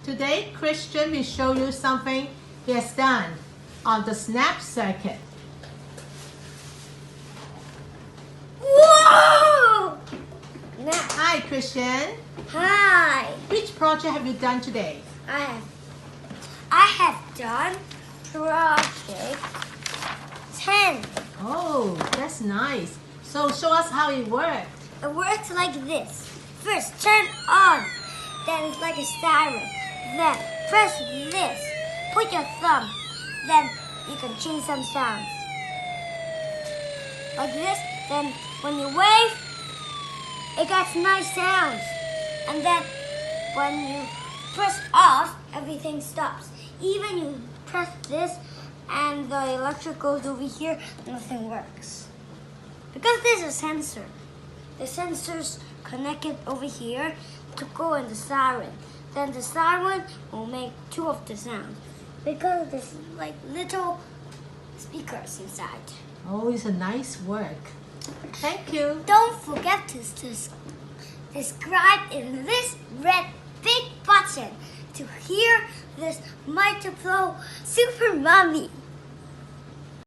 Today, Christian will show you something he has done on the snap circuit. Whoa! Hi, Christian. Hi. Which project have you done today? I have done project 10. Oh, that's nice. So show us how it worked. It works like this. First, turn on. Then it's like a siren. Then press this. Put your thumb. Then you can change some sounds. Like this. Then when you wave, it gets nice sounds. And then when you press off, everything stops. Even you press this and the electric goes over here, nothing works. Because there's a sensor. The sensor's connected over here to go in the siren. Then the siren will make 2 of the sounds. Because there's like little speakers inside. Oh, it's a nice work. Thank you. Don't forget to subscribe in this red big button to hear this Micro Super Mommy.